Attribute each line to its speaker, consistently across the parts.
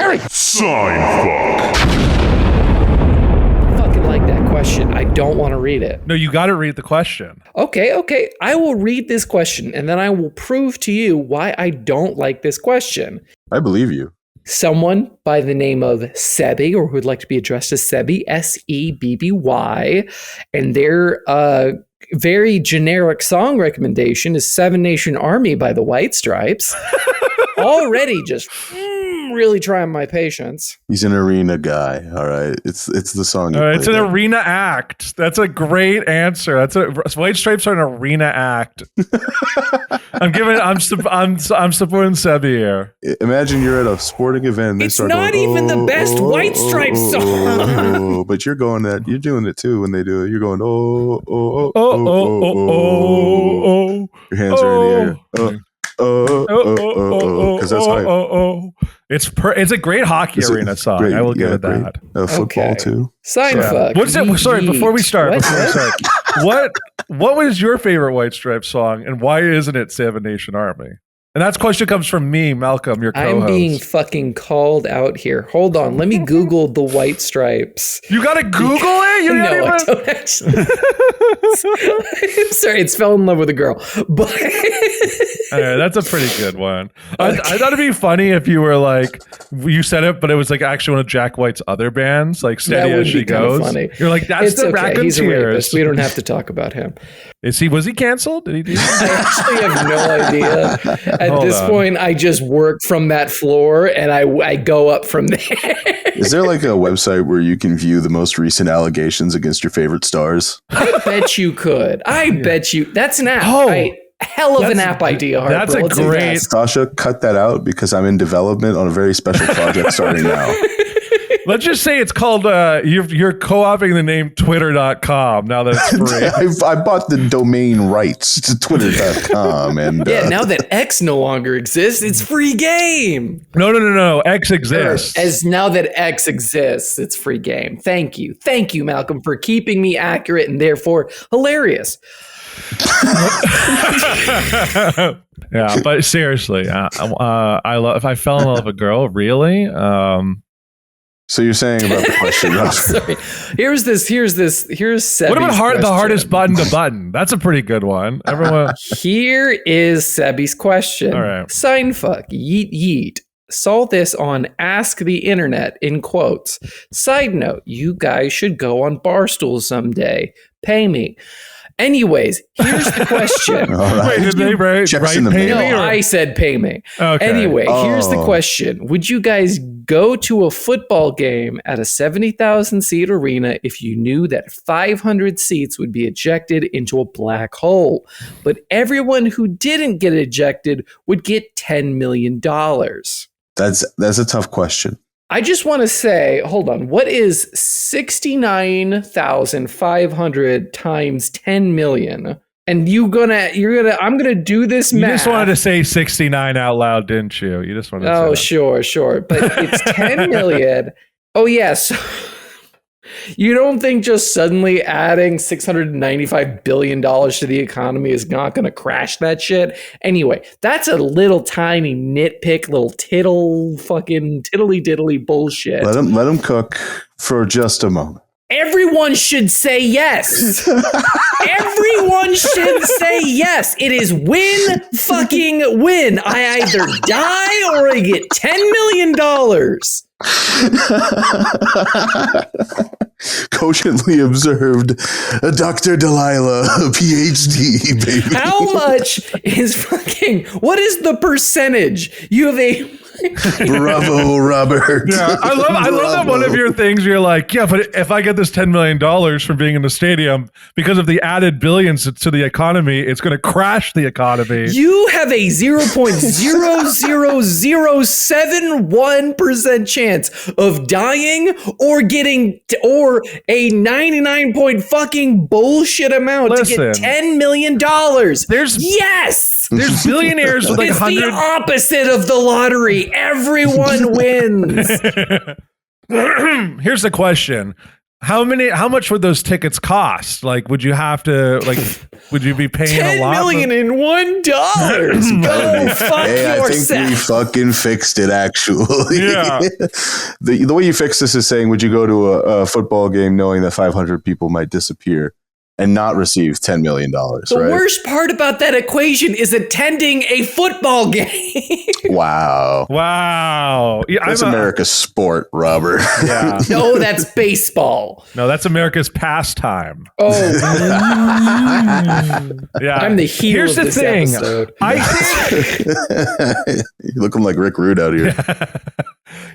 Speaker 1: Gary!
Speaker 2: Seinfuck.
Speaker 1: Fucking like that question. I don't want to read it.
Speaker 3: No, you got to read the question.
Speaker 1: Okay. I will read this question and then I will prove to you why I don't like this question.
Speaker 4: I believe you.
Speaker 1: Someone by the name of Sebby, or who would like to be addressed as Sebby, Sebby, and their very generic song recommendation is Seven Nation Army by the White Stripes. Already just really trying my patience.
Speaker 4: He's an arena guy. All right. It's the song.
Speaker 3: It's an arena act. That's a great answer. White Stripes are an arena act. I'm supporting Sebby here.
Speaker 4: Imagine you're at a sporting event.
Speaker 1: It's not even the best White Stripes song.
Speaker 4: But you're doing it too when they do it. You're going, oh. Your hands are in the air. Because that's hype.
Speaker 3: It's a great hockey arena song. I will give it that.
Speaker 4: Football too.
Speaker 1: Seinfuck.
Speaker 3: What's it? Sorry, before we start, what was your favorite White Stripes song, and why isn't it Seven Nation Army? And that question comes from me, Malcolm, your co-host.
Speaker 1: I'm being fucking called out here. Hold on. Let me Google the White Stripes.
Speaker 3: You got to Google it?
Speaker 1: I don't actually. Sorry, it's Fell in Love with a Girl. But
Speaker 3: that's a pretty good one. I thought it'd be funny if you were like, you said it, but it was like actually one of Jack White's other bands, like Steady As She Goes. Funny. You're like, that's
Speaker 1: it's
Speaker 3: the
Speaker 1: okay. He's a
Speaker 3: Racketeers.
Speaker 1: rapist. We don't have to talk about him.
Speaker 3: Was he canceled? Did he do that?
Speaker 1: I actually have no idea. At this point, I just work from that floor and I go up from there.
Speaker 4: Is there like a website where you can view the most recent allegations against your favorite stars?
Speaker 1: I bet you could. Bet you. That's an app. Right? Hell of an app idea, Harper.
Speaker 3: That's a great.
Speaker 4: Sasha, cut that out because I'm in development on a very special project starting now.
Speaker 3: Let's just say it's called, you're co-opting the name twitter.com now that it's free.
Speaker 4: I bought the domain rights to twitter.com. And
Speaker 1: now that X no longer exists, it's free game.
Speaker 3: No. X exists.
Speaker 1: As now that X exists, it's free game. Thank you, Malcolm, for keeping me accurate and therefore hilarious.
Speaker 3: Yeah, but seriously, I love. If I fell in love with a girl, really.
Speaker 4: So you're saying about the question?
Speaker 1: Sorry. Here's Sebby's
Speaker 3: what about the hardest
Speaker 1: question.
Speaker 3: button to button? That's a pretty good one. Everyone.
Speaker 1: Here is Sebby's question.
Speaker 3: All right.
Speaker 1: Seinfuck, yeet. Saw this on Ask the Internet in quotes. Side note, you guys should go on Barstool someday. Pay me. Anyways, here's the question.
Speaker 3: Wait, did they write pay me?
Speaker 1: No, I said pay me.
Speaker 3: Okay.
Speaker 1: Anyway, here's the question. Would you guys go to a football game at a 70,000 seat arena if you knew that 500 seats would be ejected into a black hole, but everyone who didn't get ejected would get $10 million?
Speaker 4: That's a tough question.
Speaker 1: I just want to say, hold on, what is 69,500 times 10 million? And I'm gonna do this math.
Speaker 3: You just wanted to say 69 out loud, didn't you? You just wanted to say
Speaker 1: that. Sure. But it's 10 million. Oh, yes. You don't think just suddenly adding $695 billion to the economy is not going to crash that shit? Anyway, that's a little tiny nitpick, little tiddly diddly bullshit.
Speaker 4: Let him cook for just a moment.
Speaker 1: Everyone should say yes. Everyone should say yes. It is win. I either die or I get $10 million.
Speaker 4: Cogently observed, Dr. Delilah, PhD, baby.
Speaker 1: How much is what is the percentage? You have a
Speaker 4: Bravo, Robert.
Speaker 3: Yeah, I love that one of your things where you're like, yeah, but if I get this $10 million from being in the stadium, because of the added billions to the economy, it's going to crash the economy.
Speaker 1: You have a 0.00071% chance of dying or a 99 point fucking bullshit amount to get $10 million. There's
Speaker 3: billionaires with like 100.
Speaker 1: The opposite of the lottery. Everyone wins.
Speaker 3: Here's the question. How much would those tickets cost? Like, would you have to, like, would you be paying a lot?
Speaker 1: $10 million in $1. Go fuck
Speaker 4: I
Speaker 1: yourself.
Speaker 4: think we fucking fixed it, actually.
Speaker 3: Yeah.
Speaker 4: The way you fix this is saying, would you go to a football game knowing that 500 people might disappear and not receive $10 million,
Speaker 1: The
Speaker 4: right?
Speaker 1: worst part about that equation is attending a football game.
Speaker 4: Wow.
Speaker 3: Yeah,
Speaker 4: That's America's sport, Robert.
Speaker 3: Yeah.
Speaker 1: No, that's baseball.
Speaker 3: No, that's America's pastime.
Speaker 1: Oh,
Speaker 3: Yeah.
Speaker 1: I'm the hero
Speaker 3: Here's
Speaker 1: of
Speaker 3: the
Speaker 1: this
Speaker 3: thing.
Speaker 1: episode.
Speaker 4: You're looking like Rick Rude out here.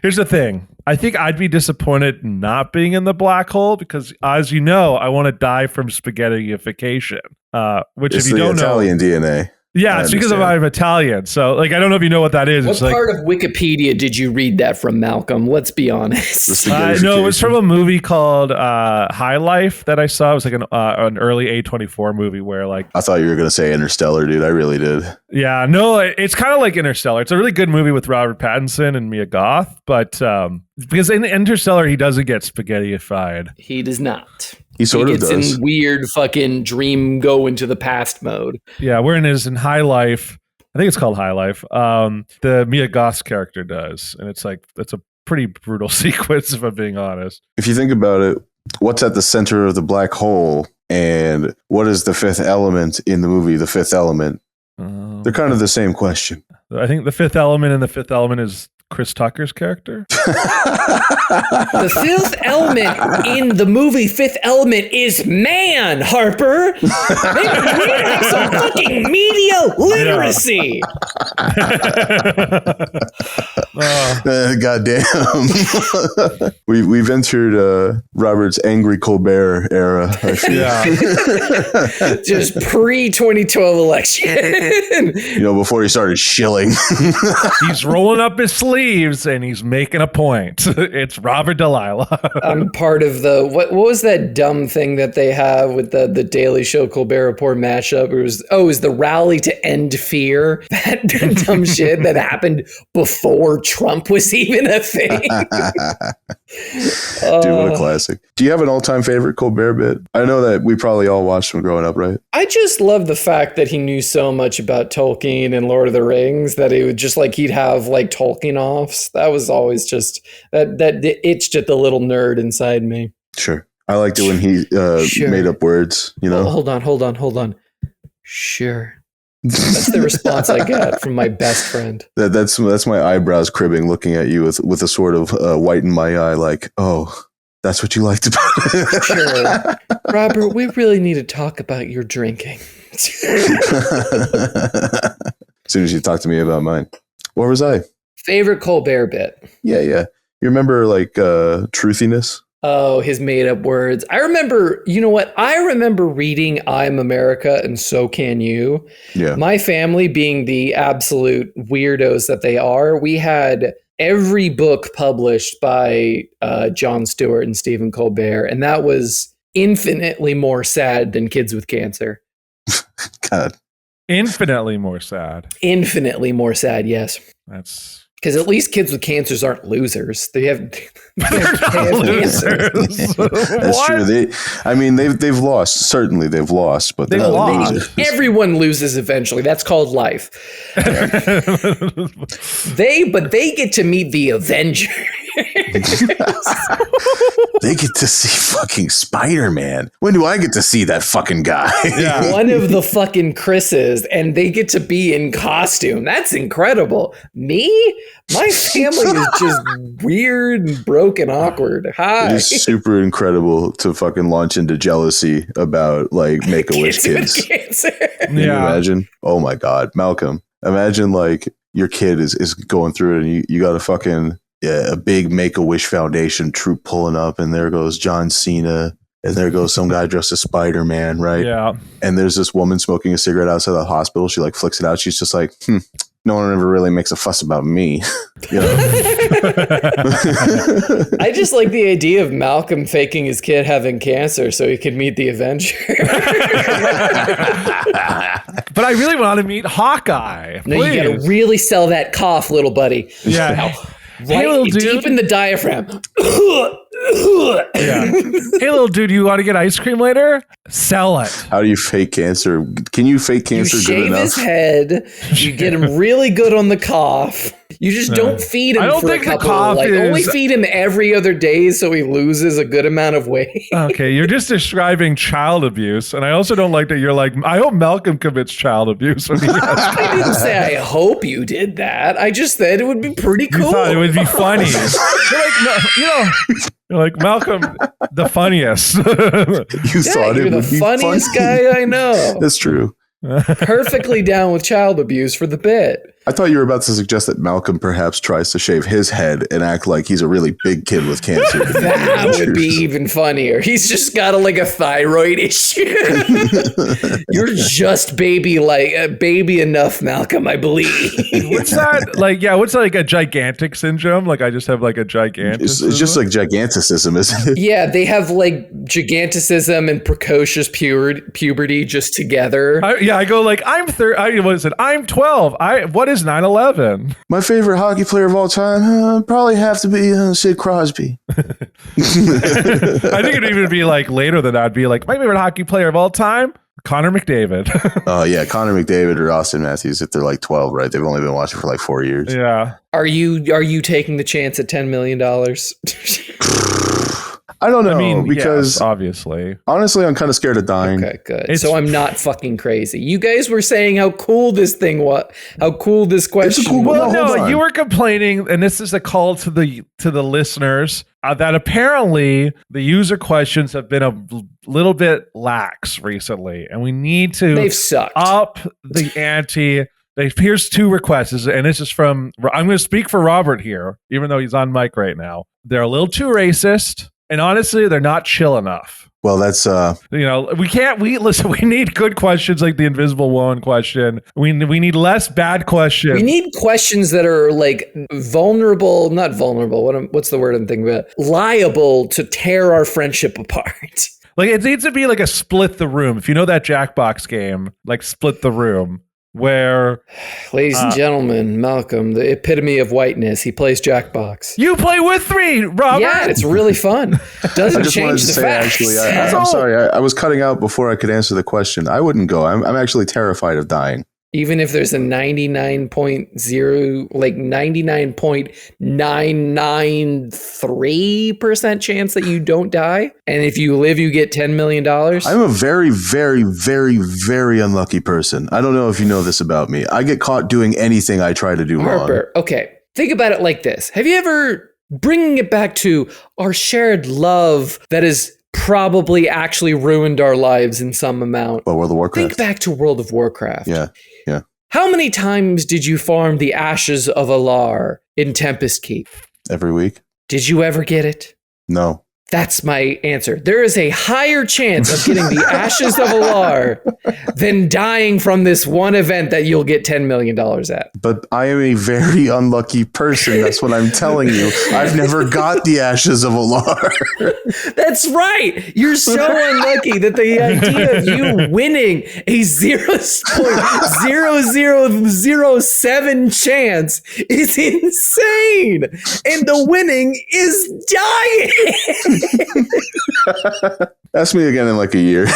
Speaker 3: Here's the thing. I think I'd be disappointed not being in the black hole because, as you know, I want to die from spaghettyification. Which,
Speaker 4: It's
Speaker 3: if you
Speaker 4: the
Speaker 3: don't
Speaker 4: Italian
Speaker 3: know,
Speaker 4: DNA.
Speaker 3: yeah, it's because I'm Italian. So, like, I don't know if you know what that is.
Speaker 1: What
Speaker 3: It's like,
Speaker 1: part of Wikipedia did you read that from, Malcolm? Let's be honest.
Speaker 3: no, it was from a movie called High Life that I saw. It was like an early A24 movie where, like,
Speaker 4: I thought you were going to say Interstellar, dude. I really did.
Speaker 3: yeah, no, it's kind of like Interstellar. It's a really good movie with Robert Pattinson and Mia Goth, but because in Interstellar he doesn't get spaghettyified.
Speaker 1: He does not.
Speaker 4: He sort of
Speaker 1: gets
Speaker 4: does.
Speaker 1: in weird fucking dream go into the past mode.
Speaker 3: Yeah, whereas in High Life, I think it's called High Life. The Mia Goth's character does, and it's like a pretty brutal sequence, if I'm being honest.
Speaker 4: If you think about it, what's at the center of the black hole and what is the fifth element in the movie, The Fifth Element? They're kind of the same question.
Speaker 3: I think the Fifth Element in The Fifth Element is Chris Tucker's character.
Speaker 1: The fifth element in the movie Fifth Element is man, Harper. Maybe we have some fucking media literacy.
Speaker 4: God damn. We've entered Robert's angry Colbert era, I feel.
Speaker 3: Yeah.
Speaker 1: Just pre-2012 election.
Speaker 4: You know, before he started shilling.
Speaker 3: He's rolling up his sleeves and he's making a point. It's Robert Delilah.
Speaker 1: I'm part of the what was that dumb thing that they have with the Daily Show Colbert Report mashup? It was the rally to end fear. That dumb shit that happened before Trump was even a thing.
Speaker 4: Dude, what a classic. Do you have an all-time favorite Colbert bit? I know that we probably all watched him growing up, right?
Speaker 1: I just love the fact that he knew so much about Tolkien and Lord of the Rings that it would just like he'd have like Tolkien offs. That was always just that itched at the little nerd inside me.
Speaker 4: Sure. I liked it when he
Speaker 1: Sure.
Speaker 4: made up words, you know?
Speaker 1: Oh, hold on. Sure. That's the response I get from my best friend.
Speaker 4: That's my eyebrows cribbing, looking at you with a sort of white in my eye, like, oh, that's what you liked about it.
Speaker 1: Sure. Robert, we really need to talk about your drinking.
Speaker 4: As soon as you talk to me about mine. Where was I?
Speaker 1: Favorite Colbert bit?
Speaker 4: Yeah. You remember like truthiness?
Speaker 1: Oh, his made up words. I remember, you know what? I remember reading I'm America and So Can You.
Speaker 4: Yeah.
Speaker 1: My family being the absolute weirdos that they are, we had every book published by Jon Stewart and Stephen Colbert. And that was infinitely more sad than Kids with Cancer.
Speaker 4: God.
Speaker 3: Infinitely more sad.
Speaker 1: Infinitely more sad, yes.
Speaker 3: That's
Speaker 1: Because at least kids with cancers aren't losers. They have
Speaker 3: losers.
Speaker 4: That's true. They've lost. Certainly they've lost, but they're
Speaker 3: They've
Speaker 4: not
Speaker 3: lost.
Speaker 4: losers.
Speaker 1: Everyone loses eventually. That's called life. They get to meet the Avengers.
Speaker 4: They get to see fucking Spider-Man. When do I get to see that fucking guy?
Speaker 3: Yeah.
Speaker 1: One of the fucking Chris's, and they get to be in costume. That's incredible. Me? My family is just weird and broken, awkward. Hi.
Speaker 4: It is super incredible to fucking launch into jealousy about like Make-A-Wish
Speaker 1: Kids with
Speaker 4: kids.
Speaker 1: cancer.
Speaker 4: Can you imagine? Oh my God, Malcolm. Imagine like your kid is going through it and you got a fucking a big Make-A-Wish Foundation troop pulling up and there goes John Cena and there goes some guy dressed as Spider-Man, right?
Speaker 3: Yeah.
Speaker 4: And there's this woman smoking a cigarette outside the hospital. She like flicks it out. She's just like, no one ever really makes a fuss about me. You know?
Speaker 1: I just like the idea of Malcolm faking his kid having cancer so he could meet the Avenger.
Speaker 3: But I really want to meet Hawkeye.
Speaker 1: No, you gotta
Speaker 3: Please.
Speaker 1: really sell that cough, little buddy.
Speaker 3: Yeah.
Speaker 1: Right
Speaker 3: little dude.
Speaker 1: deep in the diaphragm.
Speaker 3: Yeah. Hey, little dude, you want to get ice cream later? Sell it.
Speaker 4: How do you fake cancer? Can you fake cancer good
Speaker 1: shave
Speaker 4: enough?
Speaker 1: his head. You get him really good on the cough. You just don't feed him
Speaker 3: I don't
Speaker 1: for
Speaker 3: think
Speaker 1: a
Speaker 3: the
Speaker 1: couple.
Speaker 3: cough
Speaker 1: Like
Speaker 3: is-
Speaker 1: only feed him every other day so he loses a good amount of weight.
Speaker 3: Okay, you're just describing child abuse, and I also don't like that you're like, I hope Malcolm commits child abuse. When he has
Speaker 1: I didn't say I hope you did that. I just said it would be pretty
Speaker 3: You
Speaker 1: cool.
Speaker 3: thought it would be funny. You're like, no, you're like Malcolm, the funniest.
Speaker 4: You
Speaker 1: Yeah,
Speaker 4: thought
Speaker 1: you're
Speaker 4: it
Speaker 1: the
Speaker 4: would be
Speaker 1: funniest
Speaker 4: funny.
Speaker 1: guy I know.
Speaker 4: That's true.
Speaker 1: Perfectly down with child abuse for the bit.
Speaker 4: I thought you were about to suggest that Malcolm perhaps tries to shave his head and act like he's a really big kid with cancer.
Speaker 1: That would be even funnier. He's just got a thyroid issue. You're just baby enough, Malcolm, I believe.
Speaker 3: What's that? Like, yeah, what's like a gigantic syndrome? Like, I just have like a gigantic.
Speaker 4: It's just like giganticism, isn't it?
Speaker 1: Yeah, they have like giganticism and precocious puberty just together.
Speaker 3: I go like, I'm 12. What is 9/11?
Speaker 4: My favorite hockey player of all time probably have to be Sid Crosby.
Speaker 3: I think it'd even be like later than that. I'd be like, my favorite hockey player of all time, Connor McDavid.
Speaker 4: Oh yeah, Connor McDavid or Austin Matthews if they're like 12, right? They've only been watching for like 4 years.
Speaker 3: Yeah.
Speaker 1: Are you taking the chance at $10 million?
Speaker 4: I don't know
Speaker 3: I mean,
Speaker 4: because
Speaker 3: yes, obviously,
Speaker 4: honestly, I'm kind of scared of dying.
Speaker 1: Okay, good. So I'm not fucking crazy. You guys were saying how cool this thing was, how cool this question
Speaker 4: cool-
Speaker 1: was.
Speaker 3: well,
Speaker 4: hold
Speaker 3: no,
Speaker 4: on.
Speaker 3: you were complaining, and this is a call to the listeners that apparently the user questions have been a little bit lax recently, and we need to
Speaker 1: They've sucked.
Speaker 3: up the ante. Here's two requests, and this is from. I'm going to speak for Robert here, even though he's on mic right now. They're a little too racist, and honestly, they're not chill enough.
Speaker 4: Well, that's
Speaker 3: We need good questions like the Invisible Woman question. We need less bad questions.
Speaker 1: We need questions that are like not vulnerable. What's the word I'm thinking about? Liable to tear our friendship apart.
Speaker 3: Like, it needs to be like a split the room. If you know that Jackbox game, like split the room, where
Speaker 1: Ladies and gentlemen, Malcolm, the epitome of whiteness. He plays Jackbox.
Speaker 3: you play with me, Robert.
Speaker 1: Yeah, it's really fun.
Speaker 4: I
Speaker 1: Doesn't
Speaker 4: just wanted
Speaker 1: change
Speaker 4: to
Speaker 1: the
Speaker 4: say,
Speaker 1: facts.
Speaker 4: actually, I'm sorry. I was cutting out before I could answer the question. I wouldn't go. I'm actually terrified of dying.
Speaker 1: Even if there's a 99.993% chance that you don't die, and if you live, you get $10 million.
Speaker 4: I'm a very, very, very, very unlucky person. I don't know if you know this about me. I get caught doing anything I try to do wrong.
Speaker 1: Harper, okay, think about it like this. Have you ever, bringing it back to our shared love that has probably actually ruined our lives in some amount.
Speaker 4: Well, World of Warcraft.
Speaker 1: Think back to World of Warcraft.
Speaker 4: Yeah.
Speaker 1: How many times did you farm the ashes of Alar in Tempest Keep?
Speaker 4: Every week?
Speaker 1: Did you ever get it?
Speaker 4: No.
Speaker 1: That's my answer. There is a higher chance of getting the ashes of Alar than dying from this one event that you'll get $10 million at.
Speaker 4: But I am a very unlucky person. That's what I'm telling you. I've never got the ashes of Alar.
Speaker 1: That's right. You're so unlucky that the idea of you winning a 0.0007 chance is insane. And the winning is dying.
Speaker 4: Ask me again in like a year.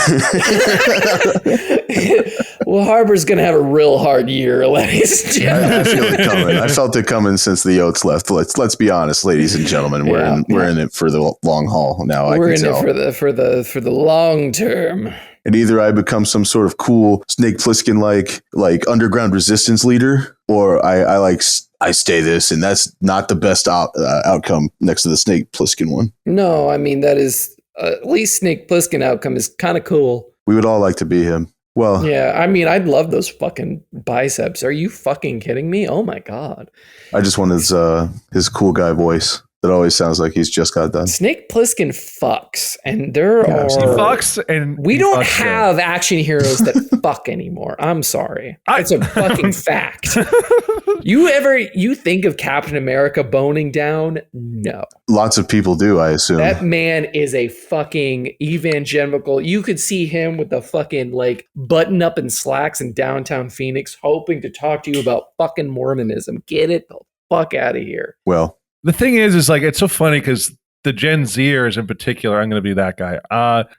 Speaker 1: Well, Harper's going to have a real hard year, ladies and
Speaker 4: I
Speaker 1: gentlemen.
Speaker 4: feel it coming. I felt it coming since the Yotes left. Let's be honest, ladies and gentlemen. We're in it for the long haul now.
Speaker 1: We're
Speaker 4: I
Speaker 1: in
Speaker 4: can tell.
Speaker 1: it for the long term.
Speaker 4: And either I become some sort of cool Snake Plissken like underground resistance leader, or I stay this, and that's not the best outcome next to the Snake Plissken one.
Speaker 1: No, I mean, that is at least Snake Plissken outcome is kind of cool.
Speaker 4: We would all like to be him. Well,
Speaker 1: Yeah, I mean, I'd love those fucking biceps. Are you fucking kidding me? Oh my God.
Speaker 4: I just want his cool guy voice that always sounds like he's just got done.
Speaker 1: Snake Plissken fucks, and there
Speaker 4: Yeah,
Speaker 1: are...
Speaker 3: He fucks, and
Speaker 1: We
Speaker 3: he
Speaker 1: don't
Speaker 3: fucks
Speaker 1: have action heroes that fuck anymore. I'm sorry. It's a fucking fact. You think of Captain America boning down? No.
Speaker 4: Lots of people do, I assume.
Speaker 1: That man is a fucking evangelical. You could see him with the fucking like button up and slacks in downtown Phoenix, hoping to talk to you about fucking Mormonism. Get it the fuck out of here.
Speaker 4: Well,
Speaker 3: The thing is like, it's so funny because the Gen Zers in particular, I'm going to be that guy,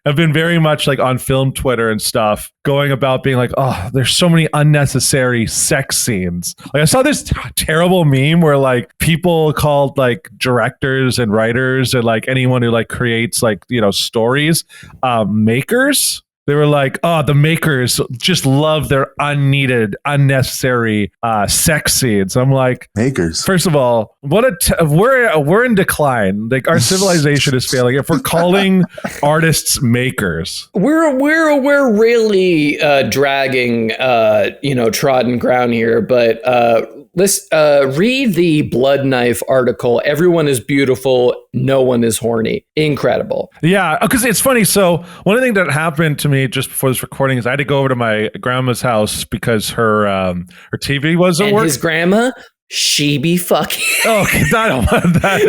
Speaker 3: have been very much like on film Twitter and stuff, going about being like, oh, there's so many unnecessary sex scenes. Like I saw this terrible meme where like people called like directors and writers and like anyone who like creates like, stories, makers. They were like, oh, the makers just love their unneeded, unnecessary sex scenes. I'm like,
Speaker 4: makers.
Speaker 3: First of all, we're in decline. Like our civilization is failing. If we're calling artists makers,
Speaker 1: we're really dragging trodden ground here. But let's read the Blood Knife article. Everyone is beautiful. No one is horny. Incredible.
Speaker 3: Yeah, because it's funny. So one of the things that happened to me just before this recording is I had to go over to my grandma's house because her TV wasn't working.
Speaker 1: His grandma, she be fucking.
Speaker 3: Oh, I don't want that.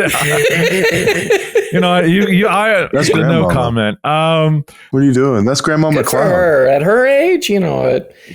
Speaker 3: That's no comment.
Speaker 4: What are you doing? That's Grandma
Speaker 1: Good
Speaker 4: McLeod.
Speaker 1: for her. At her age,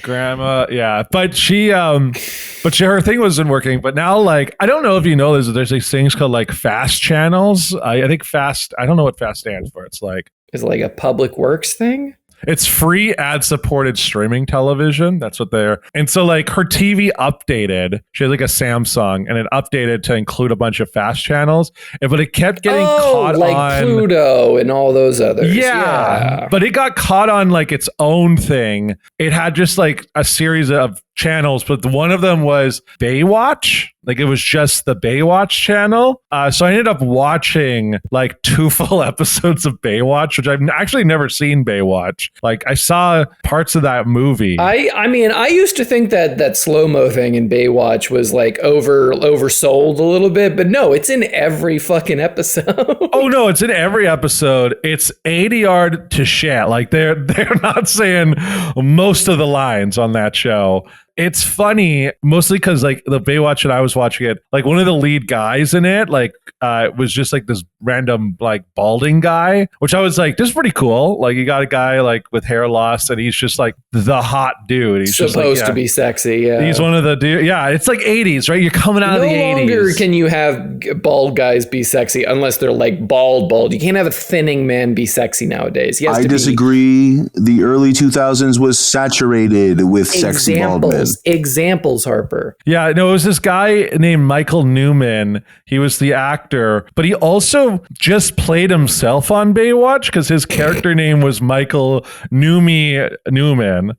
Speaker 3: Grandma, yeah. But her thing wasn't working. But now, like, I don't know if you know this, there's these things called like fast channels. I think fast, I don't know what fast stands for. It's like
Speaker 1: a public works thing.
Speaker 3: It's free ad-supported streaming television. That's what they're... And so, like, her TV updated. She had, like, a Samsung, and it updated to include a bunch of fast channels. But it kept getting caught
Speaker 1: like
Speaker 3: on...
Speaker 1: Pluto and all those others.
Speaker 3: Yeah. But it got caught on, like, its own thing. It had just, like, a series of channels, but one of them was Baywatch. Like, it was just the Baywatch channel. So I ended up watching, like, 2 full episodes of Baywatch, which I've actually never seen Baywatch. Like, I saw parts of that movie.
Speaker 1: I mean, I used to think that slow-mo thing in Baywatch was, like, oversold a little bit, but no, it's in every fucking episode.
Speaker 3: Oh, no, it's in every episode. It's ADR to shit. Like, they're not saying most of the lines on that show. It's funny, mostly because, like, the Baywatch that I was watching it, like, one of the lead guys in it, like, it was just, like, this random, like, balding guy, which I was like, this is pretty cool. Like, you got a guy, like, with hair loss, and he's just, like, the hot dude. He's
Speaker 1: supposed to be sexy, yeah.
Speaker 3: He's one of the dude. Yeah, it's like 80s, right? You're coming out of the 80s. No longer
Speaker 1: can you have bald guys be sexy unless they're, like, bald. You can't have a thinning man be sexy nowadays.
Speaker 4: I disagree. The early 2000s was saturated with sexy bald men.
Speaker 1: Examples, Harper.
Speaker 3: Yeah, no, it was this guy named Michael Newman. He was the actor, but he also just played himself on Baywatch because his character name was Michael Newman.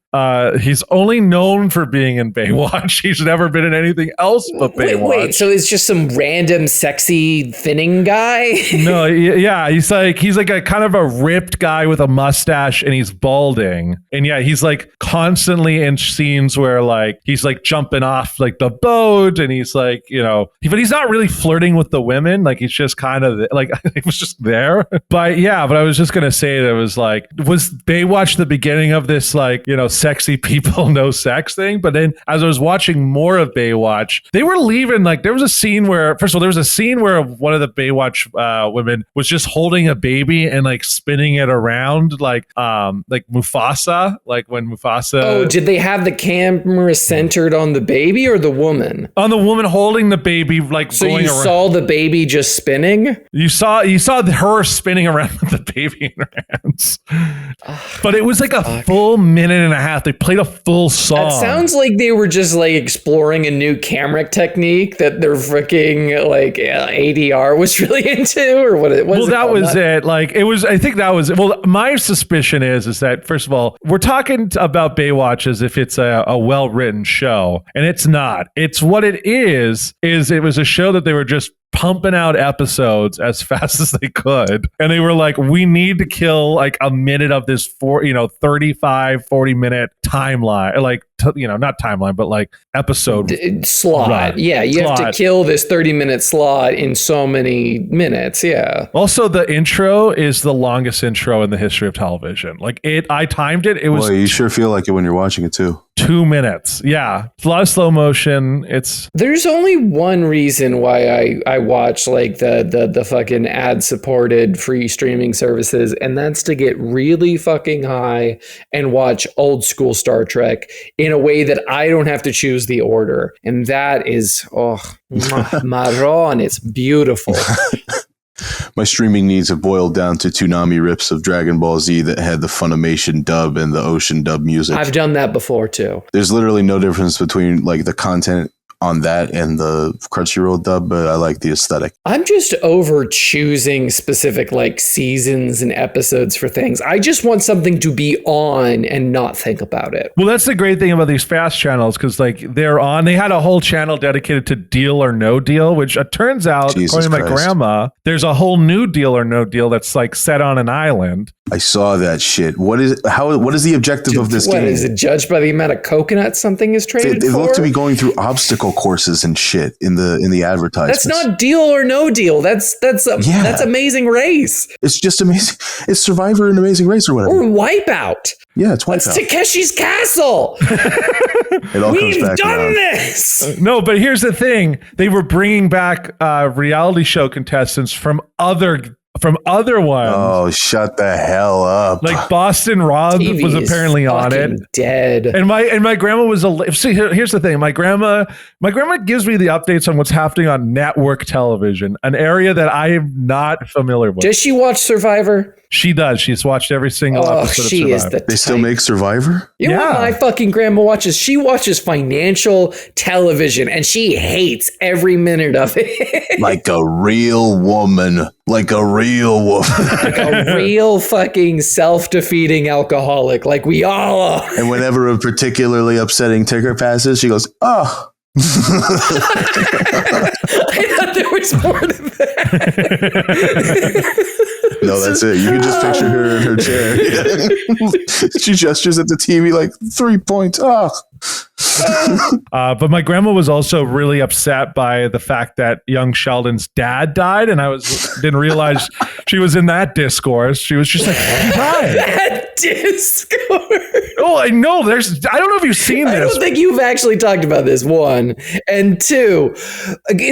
Speaker 3: He's only known for being in Baywatch. He's never been in anything else but Baywatch.
Speaker 1: Wait, so it's just some random sexy thinning guy?
Speaker 3: No, yeah, he's like a kind of a ripped guy with a mustache, and he's balding. And yeah, he's like constantly in scenes where like he's like jumping off like the boat, and he's like, but he's not really flirting with the women. Like he's just kind of like it was just there. But yeah, but I was just gonna say that it was like, was Baywatch the beginning of this like sexy people no sex thing? But then as I was watching more of Baywatch, they were leaving. Like there was a scene where, first of all, there was a scene where one of the Baywatch women was just holding a baby and like spinning it around like Mufasa, like when Mufasa.
Speaker 1: Oh, did they have the camera centered on the baby or the woman?
Speaker 3: On the woman holding the baby, like
Speaker 1: so
Speaker 3: going
Speaker 1: you
Speaker 3: around.
Speaker 1: Saw the baby just spinning?
Speaker 3: You saw her spinning around with the baby in her hands. But it was like a full minute and a half. They played a full song.
Speaker 1: That sounds like they were just like exploring a new camera technique that their freaking like ADR was really into, or what it was.
Speaker 3: Well, that was it. Like it was. I think that was. Well, my suspicion is that first of all, we're talking about Baywatch as if it's a well-written show, and it's not. It's what it is it was a show that they were just pumping out episodes as fast as they could, and they were like, we need to kill like a minute of this 40 minute timeline, like not timeline, but like episode
Speaker 1: slot. Right. Yeah, you have to kill this 30-minute slot in so many minutes. Yeah.
Speaker 3: Also, the intro is the longest intro in the history of television. Like I timed it. It was.
Speaker 4: Well, you sure feel like it when you're watching it too.
Speaker 3: 2 minutes. Yeah, it's a lot of slow motion.
Speaker 1: There's only one reason why I watch like the fucking ad supported free streaming services, and that's to get really fucking high and watch old school Star Trek in a way that I don't have to choose the order, and that is Maron. It's beautiful.
Speaker 4: My streaming needs have boiled down to Toonami rips of Dragon Ball Z that had the Funimation dub and the Ocean dub music.
Speaker 1: I've done that before too.
Speaker 4: There's literally no difference between like the content on that and the Crunchyroll dub, but I like the aesthetic.
Speaker 1: I'm just over choosing specific like seasons and episodes for things. I just want something to be on and not think about it.
Speaker 3: Well, that's the great thing about these fast channels, because like they had a whole channel dedicated to Deal or No Deal, which it turns out,
Speaker 4: Jesus
Speaker 3: according to my
Speaker 4: Christ.
Speaker 3: grandma, there's a whole new Deal or No Deal that's like set on an island.
Speaker 4: I saw that shit. What is the objective of this
Speaker 1: What
Speaker 4: game?
Speaker 1: is it judged by the amount of coconuts something is traded
Speaker 4: They
Speaker 1: for?
Speaker 4: look to be going through obstacle courses and shit in the advertisements.
Speaker 1: That's not Deal or No Deal. That's Amazing Race
Speaker 4: It's just amazing. It's Survivor and Amazing Race or whatever.
Speaker 1: or Wipeout.
Speaker 4: Yeah, it's
Speaker 1: That's
Speaker 4: Wipeout.
Speaker 1: Takeshi's Castle.
Speaker 4: It all
Speaker 1: We've
Speaker 4: comes back
Speaker 1: done
Speaker 4: around.
Speaker 1: this.
Speaker 3: No, but here's the thing: they were bringing back reality show contestants from other ones.
Speaker 4: Oh, shut the hell up!
Speaker 3: Like Boston Rob
Speaker 1: TV
Speaker 3: was
Speaker 1: is
Speaker 3: apparently on it.
Speaker 1: fucking dead.
Speaker 3: And my grandma was see. Here's the thing: my grandma gives me the updates on what's happening on network television, an area that I am not familiar with.
Speaker 1: Does she watch Survivor?
Speaker 3: She does. She's watched every single
Speaker 1: Oh,
Speaker 3: episode.
Speaker 1: she
Speaker 3: of
Speaker 1: is
Speaker 3: Survivor.
Speaker 1: the
Speaker 4: They still
Speaker 1: type.
Speaker 4: make Survivor?
Speaker 1: You know what
Speaker 3: Yeah.
Speaker 1: my fucking grandma watches? She watches financial television and she hates every minute of it.
Speaker 4: Like a real woman. Like a real woman.
Speaker 1: Like a real fucking self-defeating alcoholic, like we all are.
Speaker 4: And whenever a particularly upsetting ticker passes, she goes, "Oh."
Speaker 1: I thought there was more to that.
Speaker 4: No, that's it. You can just picture her in her chair. She gestures at the TV like 3 points. Oh.
Speaker 3: But my grandma was also really upset by the fact that young Sheldon's dad died, and didn't realize she was in that discourse. She was just like, he died.
Speaker 1: That Discord.
Speaker 3: Oh, I know. I don't know if you've seen
Speaker 1: I
Speaker 3: this.
Speaker 1: don't think you've actually talked about this, one. And two,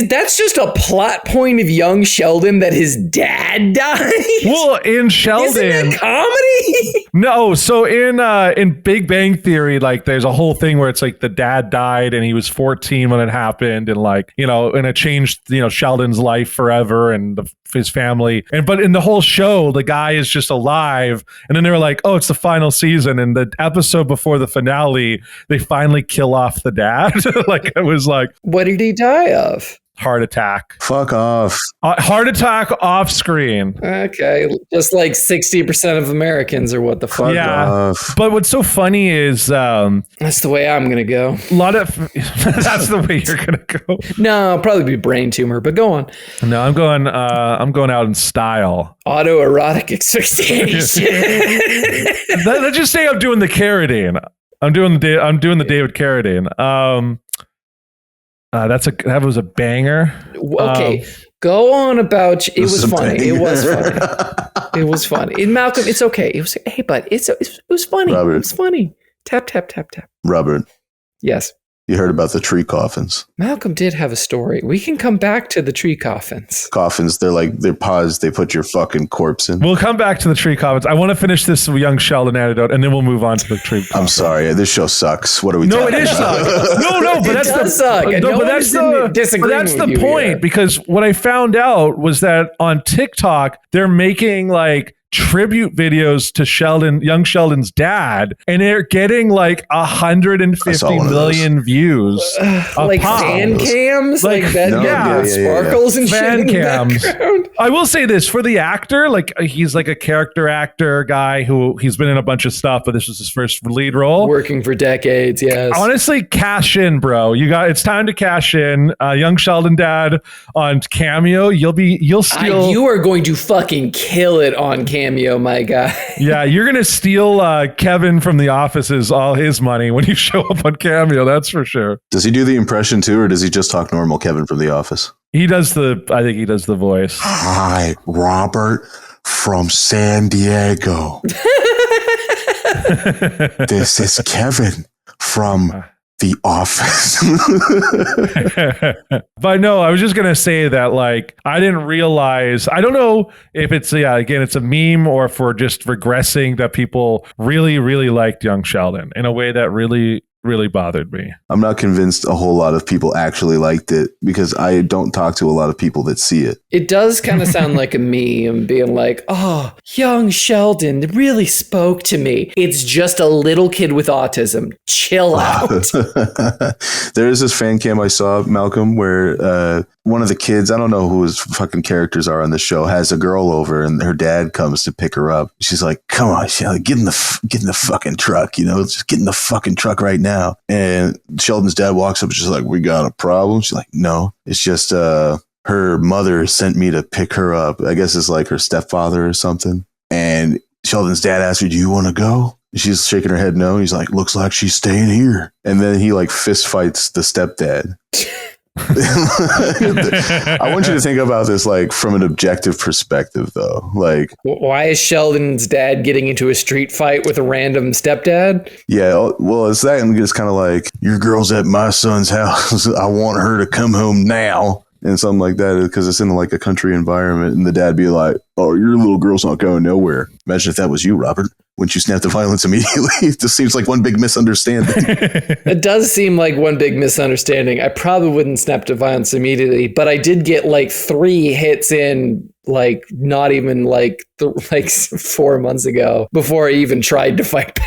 Speaker 1: that's just a plot point of young Sheldon that his dad died.
Speaker 3: Well, in Sheldon,
Speaker 1: Isn't it comedy?
Speaker 3: no. So in Big Bang Theory, like there's a whole thing where it's like the dad died and he was 14 when it happened, and like and it changed Sheldon's life forever and his family. But in the whole show, the guy is just alive, and then they were like, oh, it's the final season, and the episode before the finale, they finally kill off the dad. Like it was like
Speaker 1: What did he die of?
Speaker 3: heart attack.
Speaker 4: Fuck off.
Speaker 3: Heart attack off screen.
Speaker 1: Okay, just like 60% of Americans or what the fuck.
Speaker 3: Yeah.
Speaker 4: Off.
Speaker 3: But what's so funny is
Speaker 1: That's the way I'm gonna go.
Speaker 3: a lot of that's the way you're gonna go.
Speaker 1: No, I'll probably be brain tumor, but go on.
Speaker 3: No, I'm going out in style.
Speaker 1: Autoerotic asphyxiation.
Speaker 3: Let's just say I'm doing the Carradine. I'm doing the David Carradine. That was a banger.
Speaker 1: Okay, go on about. It was
Speaker 4: a
Speaker 1: funny.
Speaker 4: banger.
Speaker 1: It was funny. It was funny. And Malcolm, it's okay. It was hey, bud. It was funny.
Speaker 4: Robert.
Speaker 1: It was funny. Tap tap tap tap.
Speaker 4: Robert,
Speaker 1: Yes.
Speaker 4: you heard about the tree coffins.
Speaker 1: Malcolm did have a story. We can come back to the tree coffins.
Speaker 4: Coffins, they're pods they put your fucking corpse in.
Speaker 3: We'll come back to the tree coffins. I want to finish this young Sheldon anecdote, and then we'll move on to the tree coffins.
Speaker 4: I'm sorry, this show sucks. What are we
Speaker 3: No, it
Speaker 4: talking
Speaker 3: is
Speaker 4: about?
Speaker 3: suck. No, but
Speaker 1: It
Speaker 3: that's
Speaker 1: does suck, and
Speaker 3: No,
Speaker 1: no
Speaker 3: but
Speaker 1: one
Speaker 3: that's
Speaker 1: is
Speaker 3: the
Speaker 1: disagreeing
Speaker 3: But that's
Speaker 1: with
Speaker 3: the
Speaker 1: you
Speaker 3: point,
Speaker 1: here.
Speaker 3: because what I found out was that on TikTok they're making like tribute videos to young Sheldon's dad, and they're getting like
Speaker 4: I
Speaker 3: 150
Speaker 4: saw one of
Speaker 3: million views. a
Speaker 1: Like
Speaker 3: pop.
Speaker 1: fan cams, like that.
Speaker 4: No,
Speaker 1: yeah,
Speaker 4: yeah.
Speaker 1: sparkles and
Speaker 3: Fan
Speaker 1: shit in the
Speaker 3: cams.
Speaker 1: background.
Speaker 3: I will say this for the actor, like he's like a character actor guy who he's been in a bunch of stuff, but this was his first lead role.
Speaker 1: Working for decades, yes.
Speaker 3: Honestly, cash in, bro. It's time to cash in. Young Sheldon dad on Cameo. You'll steal.
Speaker 1: You are going to fucking kill it on Cameo, my guy.
Speaker 3: Yeah, you're gonna steal Kevin from The Office's all his money when you show up on Cameo. That's for sure.
Speaker 4: Does he do the impression too, or does he just talk normal Kevin from The Office?
Speaker 3: I think he does the voice.
Speaker 4: Hi, Robert from San Diego. This is Kevin from The Office.
Speaker 3: But no, I was just gonna say that like I didn't realize. I don't know if it's again it's a meme or if we're just regressing that people really really liked young Sheldon in a way that really really bothered me.
Speaker 4: I'm not convinced a whole lot of people actually liked it because I don't talk to a lot of people that see it.
Speaker 1: It does kind of sound like a meme being like, oh, young Sheldon really spoke to me. It's just a little kid with autism. Chill out.
Speaker 4: There is this fan cam I saw, Malcolm, where one of the kids, I don't know who his fucking characters are on the show, has a girl over and her dad comes to pick her up. She's like, come on, Sheldon, get in the fucking truck, just get in the fucking truck right now. And Sheldon's dad walks up and she's like, we got a problem? She's like, no, it's just her mother sent me to pick her up. I guess it's like her stepfather or something. And Sheldon's dad asked her, do you want to go? And she's shaking her head no. And he's like, looks like she's staying here. And then he like fist fights the stepdad. I want you to think about this like from an objective perspective, though. Like,
Speaker 1: why is Sheldon's dad getting into a street fight with a random stepdad?
Speaker 4: Yeah, well, it's that, and it's kind of like, your girl's at my son's house. I want her to come home now, and something like that, because it's in like a country environment, and the dad be like, "Oh, your little girl's not going nowhere." Imagine if that was you, Robert. Wouldn't you snap the violence immediately? It just seems like one big misunderstanding.
Speaker 1: It does seem like one big misunderstanding. I probably wouldn't snap to violence immediately, but I did get like 3 hits in, like not even like 4 months ago before I even tried to fight back.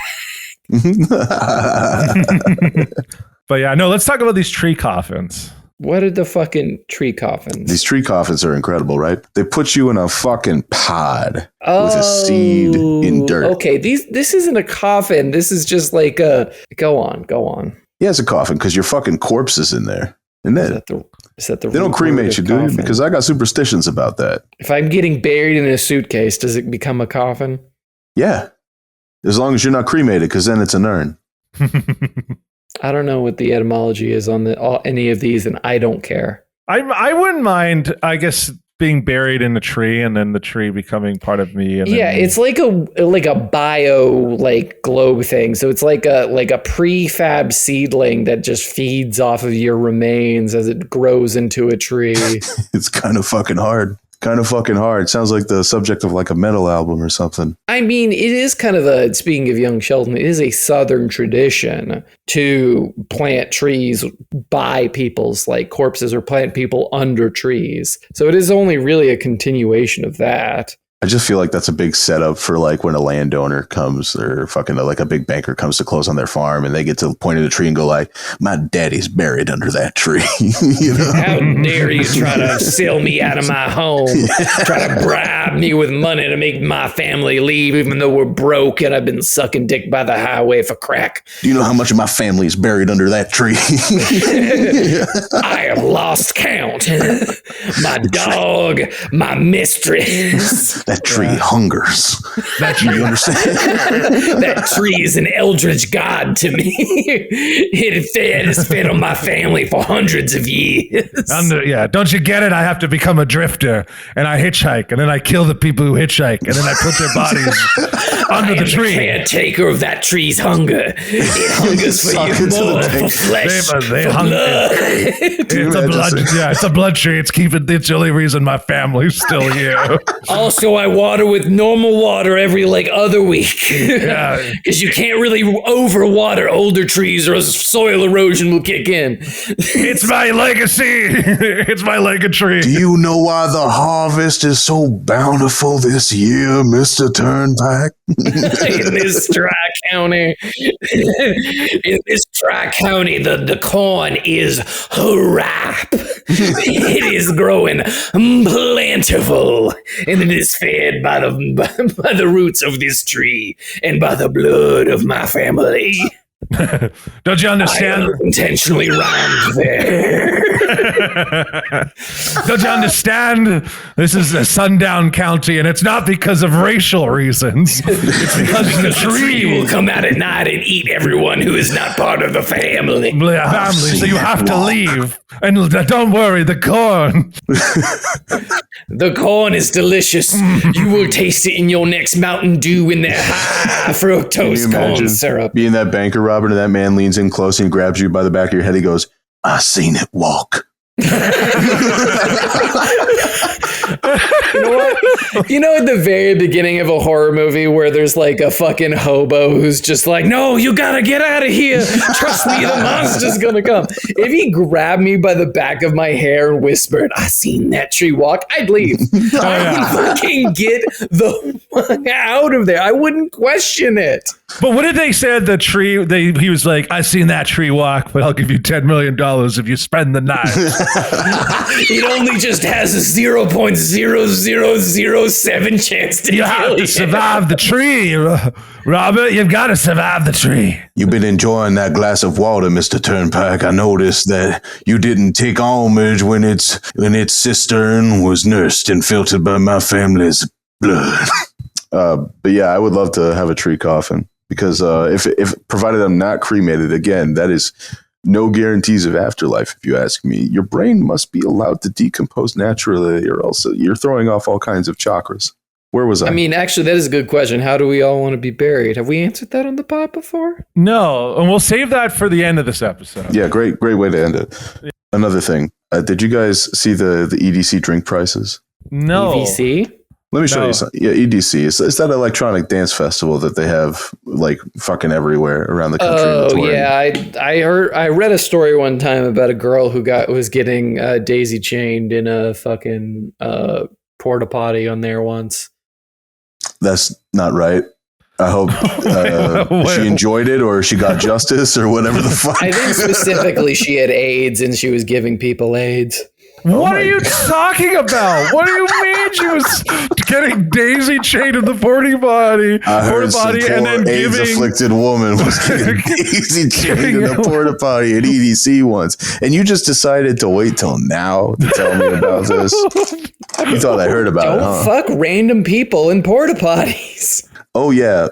Speaker 3: But yeah, no, let's talk about these tree coffins.
Speaker 1: What are the fucking tree coffins?
Speaker 4: These tree coffins are incredible, right? They put you in a fucking pod with a seed in dirt.
Speaker 1: Okay, this isn't a coffin. This is just like a... Go on.
Speaker 4: Yeah, it's a coffin because your fucking corpse is in there. And then
Speaker 1: is that the
Speaker 4: they don't cremate you, dude, because I got superstitions about that.
Speaker 1: If I'm getting buried in a suitcase, does it become a coffin?
Speaker 4: Yeah. As long as you're not cremated, because then it's an urn.
Speaker 1: I don't know what the etymology is on any of these, and I don't care.
Speaker 3: I wouldn't mind, I guess, being buried in a tree and then the tree becoming part of me. And
Speaker 1: yeah, it's like a bio globe thing. So it's like a prefab seedling that just feeds off of your remains as it grows into a tree.
Speaker 4: It's kind of fucking hard. Sounds like the subject of like a metal album or something.
Speaker 1: I mean, it is kind of speaking of young Sheldon, it is a Southern tradition to plant trees by people's like corpses or plant people under trees. So it is only really a continuation of that.
Speaker 4: I just feel like that's a big setup for like when a landowner comes or fucking like a big banker comes to close on their farm and they get to the point of the tree and go like, my daddy's buried under that tree.
Speaker 1: How dare you try to sell me out of my home, try to bribe me with money to make my family leave even though we're broke and I've been sucking dick by the highway for crack.
Speaker 4: Do you know how much of my family is buried under that tree?
Speaker 1: I have lost count. My dog, my mistress.
Speaker 4: That tree hungers.
Speaker 3: That tree,
Speaker 4: you understand?
Speaker 1: That tree is an eldritch god to me. It has fed on my family for hundreds of years.
Speaker 3: Don't you get it? I have to become a drifter, and I hitchhike, and then I kill the people who hitchhike, and then I put their bodies under the tree.
Speaker 1: I am the caretaker of that tree's hunger. It hungers for you more, for flesh, for blood.
Speaker 3: It's a blood tree. It's the only reason my family's still here.
Speaker 1: Also, I water with normal water every other week.
Speaker 3: Yeah.
Speaker 1: Because you can't really overwater older trees or else soil erosion will kick in.
Speaker 3: It's my legacy. It's my legacy.
Speaker 4: Do you know why the harvest is so bountiful this year, Mr. Turnpike?
Speaker 1: In this dry county, the corn is ripe. It is growing plentiful, and it is fed by the roots of this tree and by the blood of my family.
Speaker 3: Don't you understand?
Speaker 1: I intentionally rhymed there.
Speaker 3: Don't you understand? This is a sundown county, and it's not because of racial reasons. It's because the tree
Speaker 1: will come out at night and eat everyone who is not part of the family.
Speaker 3: So you have to leave. And don't worry, the corn.
Speaker 1: The corn is delicious. You will taste it in your next Mountain Dew in that high fructose corn syrup.
Speaker 4: Being that banker, Robert, and that man leans in close and grabs you by the back of your head. He goes, I seen it walk.
Speaker 1: You know what? You know, at the very beginning of a horror movie where there's like a fucking hobo who's just like, no, you gotta get out of here. Trust me, the monster's gonna come. If he grabbed me by the back of my hair and whispered, I seen that tree walk, I'd leave. I would fucking get the fuck out of there. I wouldn't question it.
Speaker 3: But what did they say? The tree, he was like, I seen that tree walk, but I'll give you $10 million if you spend the night.
Speaker 1: It only just has a 0.0007 chance to
Speaker 3: You have to survive the tree, Robert. You've got to survive the tree.
Speaker 4: You've been enjoying that glass of water, Mr. Turnpike. I noticed that you didn't take homage when its cistern was nursed and filtered by my family's blood. But yeah, I would love to have a tree coffin. Because if provided I'm not cremated, again, that is no guarantees of afterlife, if you ask me. Your brain must be allowed to decompose naturally, or else you're throwing off all kinds of chakras. Where was I?
Speaker 1: I mean, actually, that is a good question. How do we all want to be buried? Have we answered that on the pod before?
Speaker 3: No, and we'll save that for the end of this episode.
Speaker 4: Yeah, great way to end it. Yeah. Another thing, did you guys see the EDC drink prices?
Speaker 3: No.
Speaker 1: EDC?
Speaker 4: Let me show you something. Yeah, EDC. It's that electronic dance festival that they have like fucking everywhere around the country.
Speaker 1: Oh yeah, I read a story one time about a girl who was getting daisy chained in a fucking porta potty on there once.
Speaker 4: That's not right. I hope she enjoyed it, or she got justice, or whatever the fuck.
Speaker 1: I think specifically she had AIDS and she was giving people AIDS.
Speaker 3: What are you talking about? What do you mean she was getting daisy chained in the porta potty?
Speaker 4: I heard some poor AIDS-afflicted woman was getting daisy chained in the porta potty at EDC once, and you just decided to wait till now to tell me about this. You thought I heard about it, huh?
Speaker 1: Don't fuck random people in porta potties.
Speaker 4: Oh, yeah.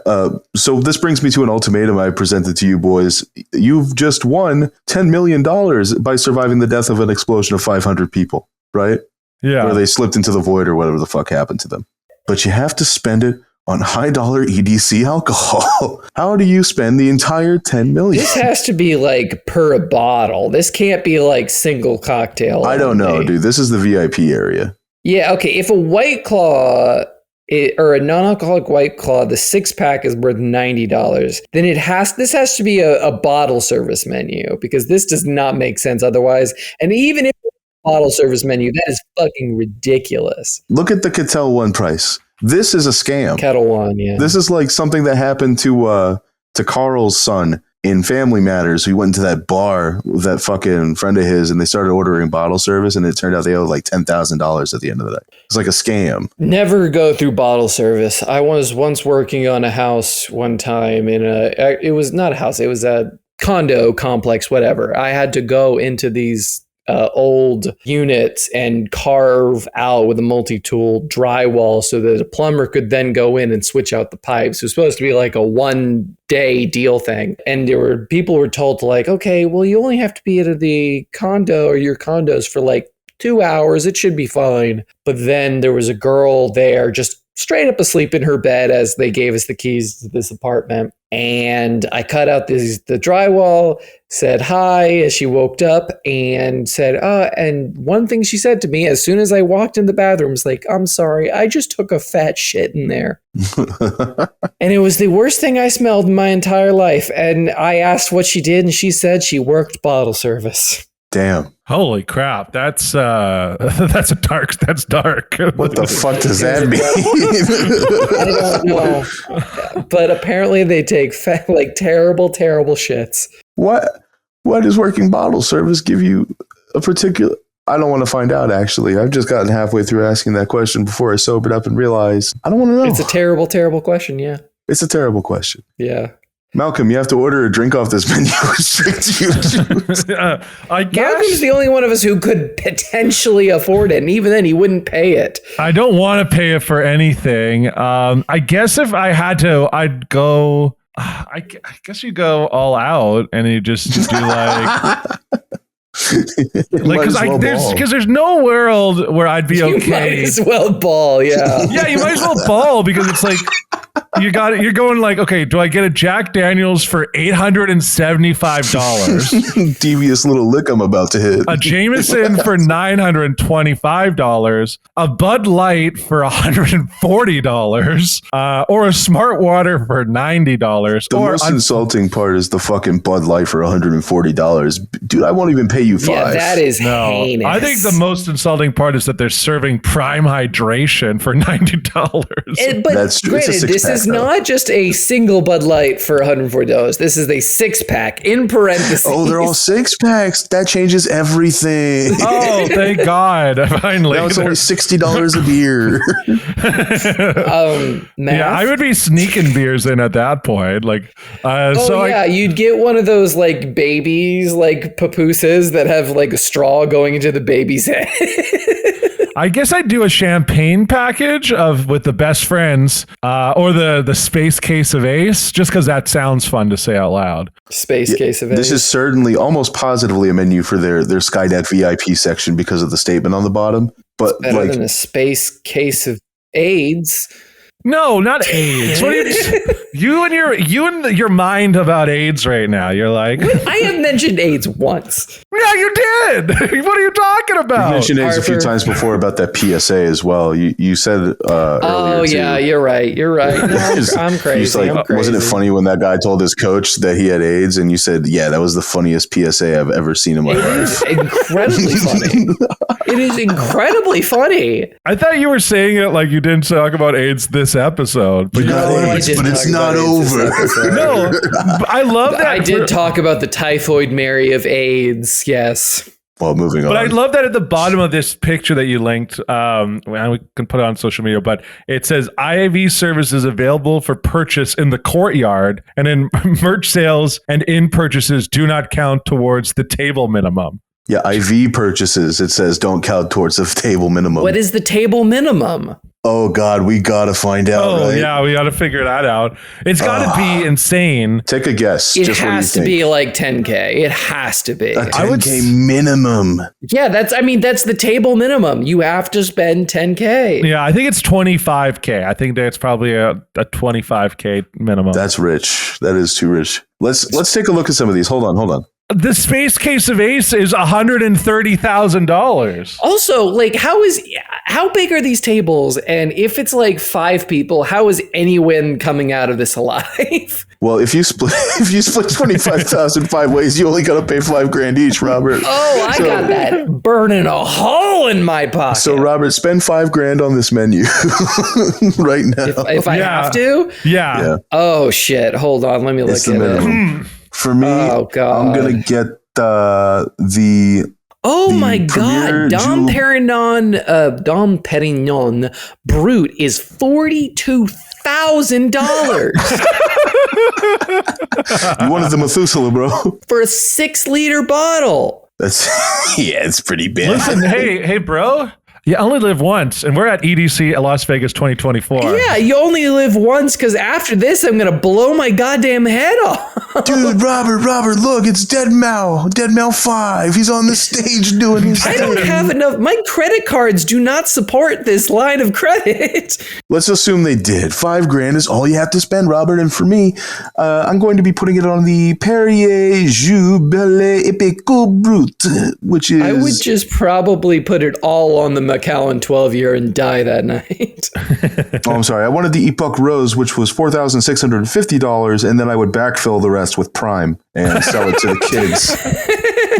Speaker 4: So this brings me to an ultimatum I presented to you boys. You've just won $10 million by surviving the death of an explosion of 500 people, right?
Speaker 3: Yeah.
Speaker 4: Or they slipped into the void or whatever the fuck happened to them. But you have to spend it on high-dollar EDC alcohol. How do you spend the entire $10 million?
Speaker 1: This has to be like per bottle. This can't be like single cocktail.
Speaker 4: I don't know, dude. This is the VIP area.
Speaker 1: Yeah, okay. If a White Claw... or a non-alcoholic White Claw, the 6-pack is worth $90. Then this has to be a bottle service menu, because this does not make sense otherwise. And even if it's a bottle service menu, that is fucking ridiculous.
Speaker 4: Look at the Cattell One price. This is a scam.
Speaker 1: Kettle One, yeah.
Speaker 4: This is like something that happened to Carl's son in Family Matters. We went into that bar with that fucking friend of his, and they started ordering bottle service, and it turned out they owed like $10,000 at the end of the day. It's like a scam.
Speaker 1: Never go through bottle service. I was once working on a house one time it was not a house, it was a condo complex, whatever. I had to go into these old units and carve out with a multi-tool drywall so that a plumber could then go in and switch out the pipes. It was supposed to be like a 1-day deal thing. And people were told to like, okay, well, you only have to be at the condo or your condos for like 2 hours. It should be fine. But then there was a girl there just straight up asleep in her bed as they gave us the keys to this apartment. And I cut out the drywall, said hi as she woke up, and said, and one thing she said to me as soon as I walked in the bathroom was like, I'm sorry, I just took a fat shit in there. And it was the worst thing I smelled in my entire life. And I asked what she did, and she said she worked bottle service.
Speaker 4: Damn.
Speaker 3: Holy crap. That's dark.
Speaker 4: What the fuck does that mean?
Speaker 1: I don't know. But apparently they take terrible, terrible shits.
Speaker 4: What does working bottle service give you a particular... I don't want to find out, actually. I've just gotten halfway through asking that question before I sobered up and realized I don't want to know.
Speaker 1: It's a terrible, terrible question, yeah.
Speaker 4: It's a terrible question.
Speaker 1: Yeah.
Speaker 4: Malcolm, you have to order a drink off this menu.
Speaker 3: I guess
Speaker 1: Malcolm's the only one of us who could potentially afford it, and even then he wouldn't pay it.
Speaker 3: I don't want to pay it for anything. I guess if I had to, I'd go... I guess you go all out and you just do like... because there's no world where I'd be okay.
Speaker 1: You might as well ball, yeah.
Speaker 3: Yeah, you might as well ball, because it's like You're going like, okay, do I get a Jack Daniels for $875?
Speaker 4: Devious little lick I'm about to hit.
Speaker 3: A Jameson for $925, a Bud Light for $140, or a Smart Water for $90.
Speaker 4: The most insulting part is the fucking Bud Light for $140. Dude, I won't even pay you $5.
Speaker 1: Yeah, that is heinous.
Speaker 3: I think the most insulting part is that they're serving Prime Hydration for $90.
Speaker 1: But
Speaker 4: That's true.
Speaker 1: granted, this is not just a single Bud Light for $140. This is a 6-pack in parentheses.
Speaker 4: Oh, they're all 6-packs. That changes everything.
Speaker 3: Oh, thank God. Finally.
Speaker 4: Now it's only $60 a beer.
Speaker 3: Yeah, I would be sneaking beers in at that point. Like,
Speaker 1: you'd get one of those like babies, like papooses that have like a straw going into the baby's head.
Speaker 3: I guess I'd do a champagne package with the best friends, or the space case of Ace, just because that sounds fun to say out loud.
Speaker 1: Space case of Ace.
Speaker 4: This is certainly almost positively a menu for their Skydeck VIP section because of the statement on the bottom. But
Speaker 1: better than a space case of AIDS.
Speaker 3: No, not AIDS. What are you and your mind about AIDS right now? You're like,
Speaker 1: I have mentioned AIDS once.
Speaker 3: Yeah, you did. What are you talking about?
Speaker 4: You mentioned AIDS a few
Speaker 1: Harper.
Speaker 4: times before about that PSA as well. You said earlier
Speaker 1: yeah,
Speaker 4: too.
Speaker 1: you're right. No, I'm crazy.
Speaker 4: He's like,
Speaker 1: I'm crazy.
Speaker 4: wasn't it funny when that guy told his coach that he had AIDS, and you said, "Yeah, that was the funniest PSA I've ever seen in my
Speaker 1: It
Speaker 4: life."
Speaker 1: is incredibly funny. It is incredibly funny.
Speaker 3: I thought you were saying it like you didn't talk about AIDS this episode.
Speaker 4: But,
Speaker 1: I did
Speaker 4: but
Speaker 1: talk
Speaker 4: it's
Speaker 1: about
Speaker 4: not
Speaker 1: AIDS this
Speaker 4: over.
Speaker 1: episode.
Speaker 3: No, I love that.
Speaker 1: I did talk about the typhoid Mary of AIDS. Yes.
Speaker 4: Well, moving on.
Speaker 3: But I love that at the bottom of this picture that you linked, and we can put it on social media, but it says IV services available for purchase in the courtyard, and then merch sales and in purchases do not count towards the table minimum.
Speaker 4: Yeah, IV purchases, it says, don't count towards the table minimum.
Speaker 1: What is the table minimum?
Speaker 4: Oh, God, we got to find out, right?
Speaker 3: Yeah, we got to figure that out. It's got to be insane.
Speaker 4: Take a guess.
Speaker 1: It
Speaker 4: Just what
Speaker 1: has
Speaker 4: you
Speaker 1: to
Speaker 4: think.
Speaker 1: be like 10K. It has to be.
Speaker 4: A 10K minimum.
Speaker 1: Yeah, that's the table minimum. You have to spend 10K.
Speaker 3: Yeah, I think it's 25K. I think that's probably a 25K minimum.
Speaker 4: That's rich. That is too rich. Let's take a look at some of these. Hold on.
Speaker 3: The space case of Ace is $130,000.
Speaker 1: Also, like, how big are these tables? And if it's like 5 people, how is anyone coming out of this alive?
Speaker 4: Well, if you split 25,000 5 ways, you only got to pay $5,000 each, Robert.
Speaker 1: Oh, I got that burning a hole in my pocket.
Speaker 4: So, Robert, spend $5,000 on this menu right now.
Speaker 1: if I have to?
Speaker 3: Yeah.
Speaker 1: Oh, shit. Hold on. Let me look
Speaker 4: It's
Speaker 1: at
Speaker 4: the
Speaker 1: it.
Speaker 4: minimum. For me,
Speaker 1: Oh, God.
Speaker 4: I'm going to get the
Speaker 1: Oh
Speaker 4: the
Speaker 1: my
Speaker 4: Premier
Speaker 1: God. Dom
Speaker 4: Jewel-
Speaker 1: Perignon Brut is $42,000
Speaker 4: You wanted the Methuselah, bro.
Speaker 1: for a 6-liter bottle.
Speaker 4: That's it's pretty bad.
Speaker 3: Listen, hey, bro. You only live once, and we're at EDC at Las Vegas 2024.
Speaker 1: Yeah, you only live once because after this, I'm going to blow my goddamn head off.
Speaker 4: Dude, Robert, look, it's Dead Mal 5. He's on the stage doing his
Speaker 1: I don't
Speaker 4: thing.
Speaker 1: have enough. My credit cards do not support this line of credit.
Speaker 4: Let's assume they did. $5,000 is all you have to spend, Robert. And for me, I'm going to be putting it on the Perrier Jubilé Épicot Brut, which is...
Speaker 1: I would just probably put it all on the Macallan 12-year and die that night.
Speaker 4: Oh, I'm sorry. I wanted the Epoch Rose, which was $4,650, and then I would backfill the rest with Prime and sell it to the kids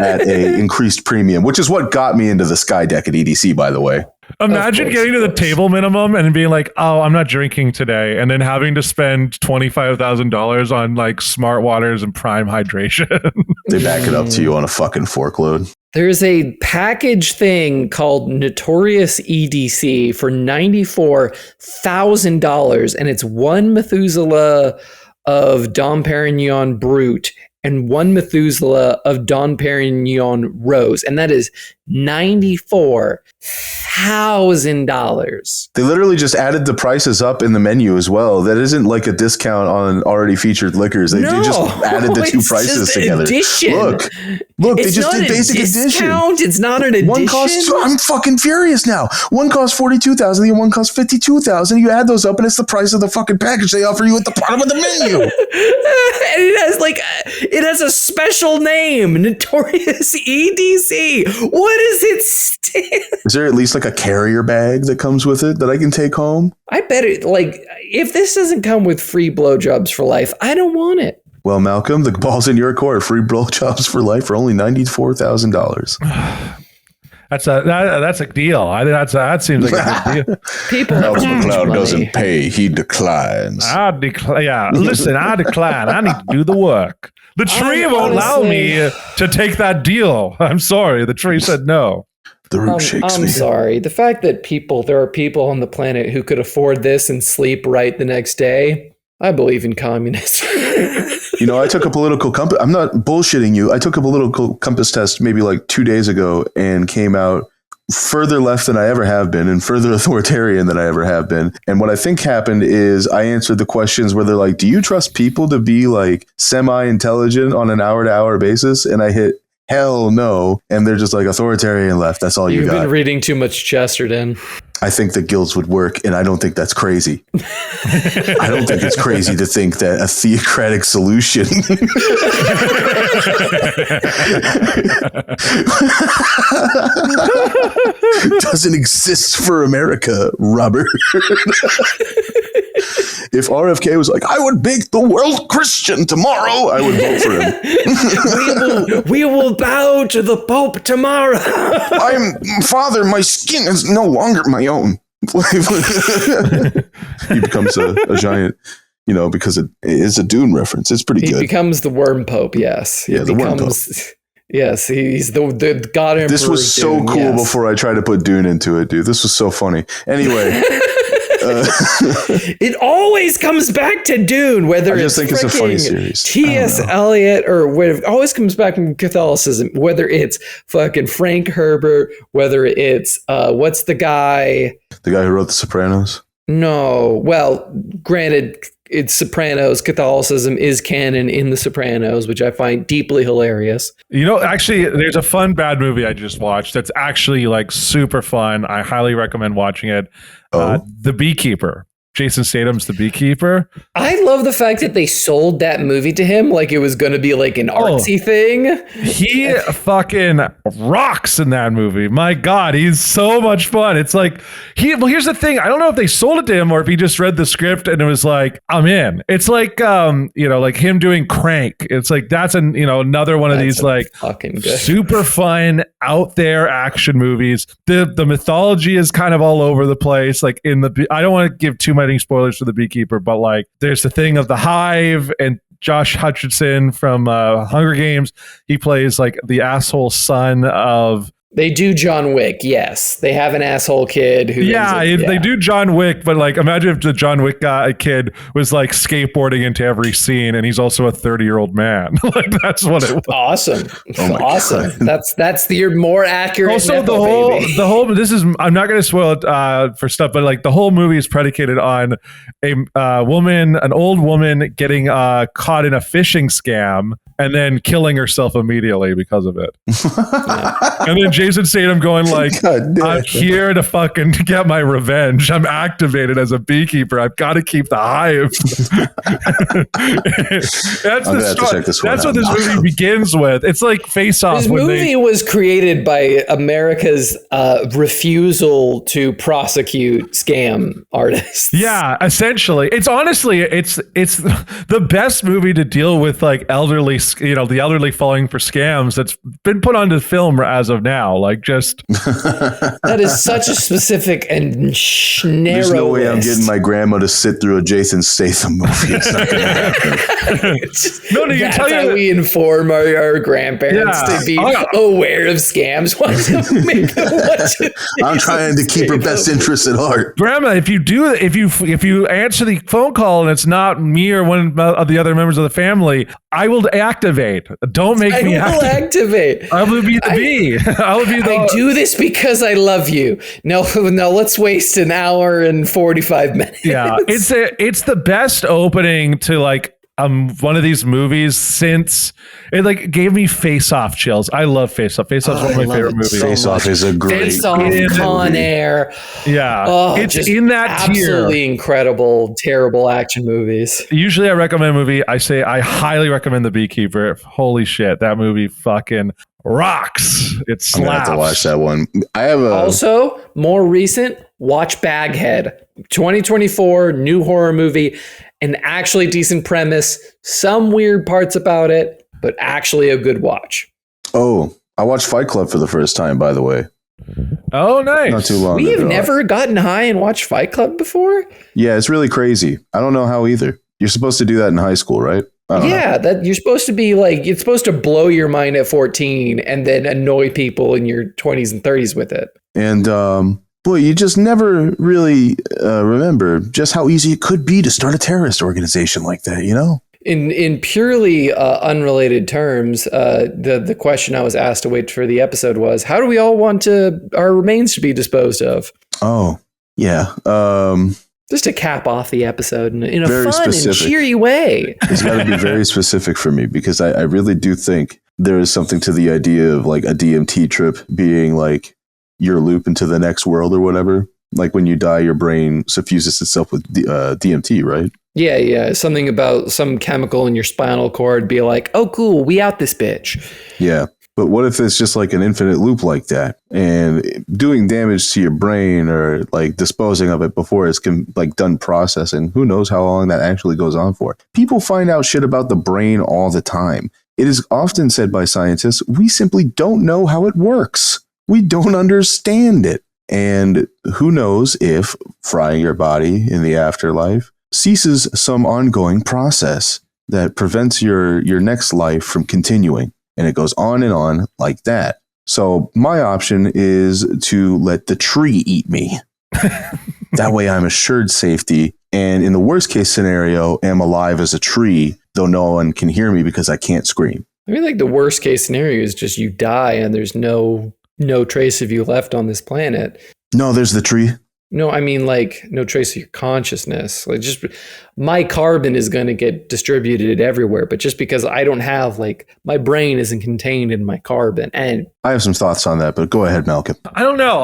Speaker 4: at a increased premium, which is what got me into the Skydeck at EDC, by the way.
Speaker 3: Imagine getting to the table minimum and being like, oh, I'm not drinking today. And then having to spend $25,000 on like smart waters and Prime hydration.
Speaker 4: They back it up to you on a fucking forkload.
Speaker 1: There's a package thing called Notorious EDC for $94,000, and it's 1 Methuselah of Dom Perignon Brut and 1 Methuselah of Dom Perignon Rose, and that is $94,000.
Speaker 4: They literally just added the prices up in the menu as well. That isn't like a discount on already featured liquors. They just added the two prices together.
Speaker 1: Edition.
Speaker 4: Look, they just did basic edition.
Speaker 1: It's not an edition.
Speaker 4: One costs, I'm fucking furious now. One costs $42,000, the other one costs $52,000. You add those up, and it's the price of the fucking package they offer you at the bottom of the menu.
Speaker 1: And it has a special name, Notorious EDC. What does it stand?
Speaker 4: Is there at least like a carrier bag that comes with it that I can take home?
Speaker 1: I bet it. Like, if this doesn't come with free blowjobs for life, I don't want it.
Speaker 4: Well, Malcolm, the ball's in your court. Free blowjobs for life for only $94,000.
Speaker 3: That's a deal. That seems like a good deal.
Speaker 1: People,
Speaker 4: McLeod doesn't pay; he declines.
Speaker 3: I decline. Yeah, listen, I decline. I need to do the work. The tree won't allow me to take that deal. I'm sorry. The tree said no.
Speaker 4: The root shakes me.
Speaker 1: I'm sorry. The fact that there are people on the planet who could afford this and sleep right the next day. I believe in communism.
Speaker 4: I took a political compass. I'm not bullshitting you. I took a political compass test maybe like 2 days ago and came out further left than I ever have been and further authoritarian than I ever have been. And what I think happened is I answered the questions where they're like, do you trust people to be like semi-intelligent on an hour-to-hour basis? And I hit hell no. And they're just like authoritarian left. That's all you got.
Speaker 1: You've been reading too much Chesterton.
Speaker 4: I think the guilds would work, and I don't think that's crazy. I don't think it's crazy to think that a theocratic solution doesn't exist for America, Robert. If RFK was like, I would make the world Christian tomorrow, I would vote for him.
Speaker 1: we will bow to the Pope tomorrow.
Speaker 4: Father, my skin is no longer my own. He becomes a giant, because it is a Dune reference. It's pretty good.
Speaker 1: He becomes the Worm Pope, yes.
Speaker 4: Yeah, the Worm Pope.
Speaker 1: Yes, he's the God Emperor.
Speaker 4: This was so
Speaker 1: Dune,
Speaker 4: cool before I tried to put Dune into it, dude. This was so funny. Anyway.
Speaker 1: It always comes back to Dune, whether
Speaker 4: I just
Speaker 1: it's
Speaker 4: think it's a funny series.
Speaker 1: T.S. Eliot or it always comes back from Catholicism, whether it's fucking Frank Herbert, whether it's what's the guy
Speaker 4: who wrote The Sopranos?
Speaker 1: No, well, granted, it's Sopranos. Catholicism is canon in The Sopranos, which I find deeply hilarious.
Speaker 3: Actually, there's a fun bad movie I just watched that's actually like super fun. I highly recommend watching it. The Beekeeper. Jason Statham's The Beekeeper.
Speaker 1: I love the fact that they sold that movie to him like it was going to be like an artsy thing.
Speaker 3: He fucking rocks in that movie. My God, he's so much fun. It's like, here's the thing. I don't know if they sold it to him or if he just read the script and it was like, I'm in. It's like, like him doing Crank. It's like, that's another one of these like
Speaker 1: fucking good,
Speaker 3: super fun, out there action movies. The mythology is kind of all over the place. Like I don't want to give too much spoilers for The Beekeeper, but like there's the thing of the hive and Josh Hutcherson from Hunger Games. He plays like the asshole son of.
Speaker 1: They do John Wick, yes. They have an asshole kid who.
Speaker 3: They do John Wick, but like imagine if the John Wick kid was like skateboarding into every scene, and he's also a 30-year-old man. Like that's what it was.
Speaker 1: Awesome, awesome.
Speaker 4: God.
Speaker 1: That's the more accurate.
Speaker 3: Also, the whole. This is. I'm not going to spoil it for stuff, but like the whole movie is predicated on an old woman getting caught in a phishing scam and then killing herself immediately because of it. And then Jason Statham going like, I'm here to fucking get my revenge. I'm activated as a beekeeper. I've got to keep the hive. That's what this movie begins with. It's like Face Off.
Speaker 1: This movie was created by America's refusal to prosecute scam artists.
Speaker 3: Yeah, essentially. It's honestly, it's the best movie to deal with like the elderly falling for scams that's been put onto film as of now. Like just
Speaker 1: that is such a specific and narrow.
Speaker 4: There's no way
Speaker 1: list.
Speaker 4: I'm getting my grandma to sit through a Jason Statham movie. It's not going to happen.
Speaker 1: That's how we inform our grandparents to be aware of scams.
Speaker 4: I'm trying to keep her best interests at heart.
Speaker 3: Grandma, if you answer the phone call and it's not me or one of the other members of the family, I will activate. Don't make me
Speaker 1: activate.
Speaker 3: I will be the bee. I will be the.
Speaker 1: I do this because I love you. No, let's waste an hour and 45 minutes.
Speaker 3: Yeah, it's the best opening to like one of these movies since it like gave me Face Off chills. I love Face Off. Face Off is one of my favorite movies.
Speaker 4: Face Off is a great
Speaker 1: Face Off, Con Air.
Speaker 3: Yeah, it's in that
Speaker 1: absolutely tier. Incredible, terrible action movies.
Speaker 3: Usually I recommend a movie. I say I highly recommend The Beekeeper. Holy shit, that movie fucking rocks. It slaps.
Speaker 4: I'm gonna have to watch that one. I have
Speaker 1: also more recent. Watch Baghead, 2024 new horror movie. An actually decent premise, some weird parts about it, but actually a good watch.
Speaker 4: Oh, I watched Fight Club for the first time, by the way.
Speaker 3: Oh, nice.
Speaker 4: Not too long
Speaker 1: ago. We've
Speaker 4: ago.
Speaker 1: never gotten high and watched Fight Club before?
Speaker 4: Yeah, it's really crazy. I don't know how either. You're supposed to do that in high school, right?
Speaker 1: Yeah, that you're supposed to be like, it's supposed to blow your mind at 14 and then annoy people in your 20s and 30s with it.
Speaker 4: And, boy, you just never really remember just how easy it could be to start a terrorist organization like that, you know?
Speaker 1: In purely unrelated terms, the question I was asked to wait for the episode was, how do we all want our remains to be disposed of?
Speaker 4: Oh, yeah.
Speaker 1: Just to cap off the episode in a
Speaker 4: very
Speaker 1: fun
Speaker 4: specific.
Speaker 1: And cheery way.
Speaker 4: It's got to be very specific for me because I really do think there is something to the idea of like a DMT trip being like your loop into the next world or whatever. Like when you die, your brain suffuses itself with DMT, right?
Speaker 1: Yeah. Something about some chemical in your spinal cord be like, oh, cool, we out this bitch.
Speaker 4: Yeah. But what if it's just like an infinite loop like that and doing damage to your brain or like disposing of it before it's like done processing? Who knows how long that actually goes on for? People find out shit about the brain all the time. It is often said by scientists, we simply don't know how it works. We don't understand it. And who knows if frying your body in the afterlife ceases some ongoing process that prevents your next life from continuing. And it goes on like that. So my option is to let the tree eat me. That way I'm assured safety. And in the worst case scenario, am alive as a tree, though no one can hear me because I can't scream.
Speaker 1: I mean, like the worst case scenario is just you die and there's no trace of you left on this planet.
Speaker 4: No, there's the tree.
Speaker 1: No, I mean like no trace of your consciousness. Like just my carbon is going to get distributed everywhere, but just because I don't have like my brain isn't contained in my carbon. And
Speaker 4: I have some thoughts on that, but go ahead, Malcolm.
Speaker 3: I don't know.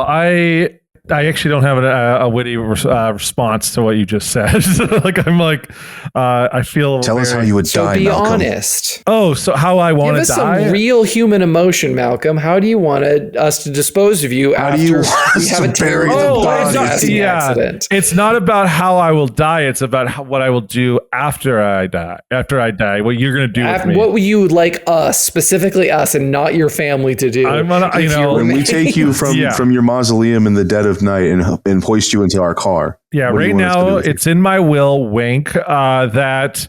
Speaker 3: I actually don't have a witty response to what you just said. I feel.
Speaker 4: Tell us how you would die,
Speaker 1: be
Speaker 4: Malcolm.
Speaker 1: Honest.
Speaker 3: Oh, so how I want to die?
Speaker 1: Give us some real human emotion, Malcolm. How do you want us to dispose of you after you have a terrible accident?
Speaker 3: It's not about how I will die. It's about what I will do after I die. What you're going to do with me.
Speaker 1: What will you like us, specifically us, and not your family to do?
Speaker 4: When we take you from your mausoleum in the dead of night and hoist you into our car.
Speaker 3: Yeah, right now it's in my will, wink, that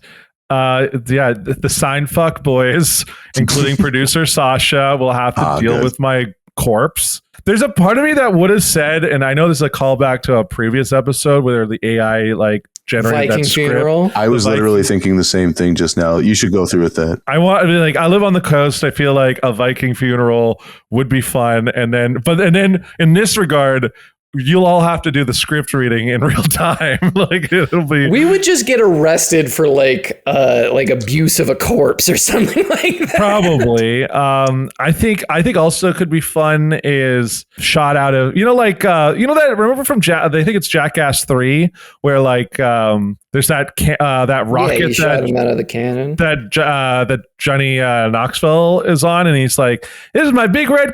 Speaker 3: the Seinfuck boys, including producer Sasha, will have to deal with my corpse. There's a part of me that would have said, and I know this is a callback to a previous episode where the AI like generated
Speaker 1: Viking
Speaker 3: that script.
Speaker 1: funeral.
Speaker 4: I was literally thinking the same thing just now. You should go through with that.
Speaker 3: I I live on the coast. I feel like a Viking funeral would be fun, and then in this regard, you'll all have to do the script reading in real time. Like it'll be.
Speaker 1: We would just get arrested for like abuse of a corpse or something like that.
Speaker 3: Probably. I think also could be fun is shot out of that remember from I think it's Jackass 3 where like there's that rocket
Speaker 1: that shot him out of the cannon
Speaker 3: that Johnny Knoxville is on, and he's like, "This is my big red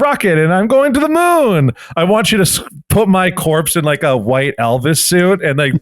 Speaker 3: rocket, and I'm going to the moon. I want you to put my corpse in like a white Elvis suit and like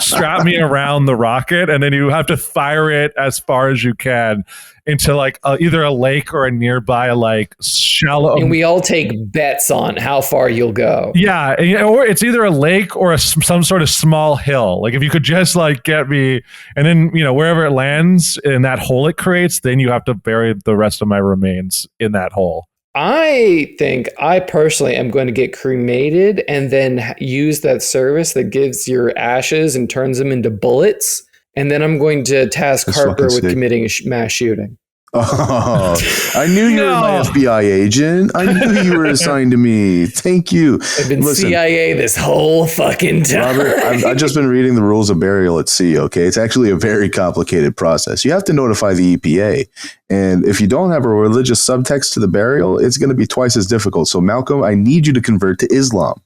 Speaker 3: strap me around the rocket, and then you have to fire it as far as you can into like either a lake or a nearby like shallow.
Speaker 1: And we all take bets on how far you'll go.
Speaker 3: Yeah, or it's either a lake or some sort of small hill. Like if you could just like get me, and then wherever it lands in that hole it creates, then you have to bury the rest of my remains in that hole.
Speaker 1: I think I personally am going to get cremated and then use that service that gives your ashes and turns them into bullets And then I'm going to task
Speaker 4: That's
Speaker 1: Harper
Speaker 4: fucking
Speaker 1: with
Speaker 4: sick.
Speaker 1: committing a mass shooting.
Speaker 4: Oh, I knew you were my
Speaker 3: No.
Speaker 4: FBI agent. I knew you were assigned to me. Thank you.
Speaker 1: I've been
Speaker 4: Listen,
Speaker 1: CIA this whole fucking time.
Speaker 4: Robert, I've just been reading the rules of burial at sea, okay? It's actually a very complicated process. You have to notify the EPA. And if you don't have a religious subtext to the burial, it's going to be twice as difficult. So, Malcolm, I need you to convert to Islam.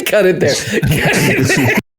Speaker 1: Cut it there.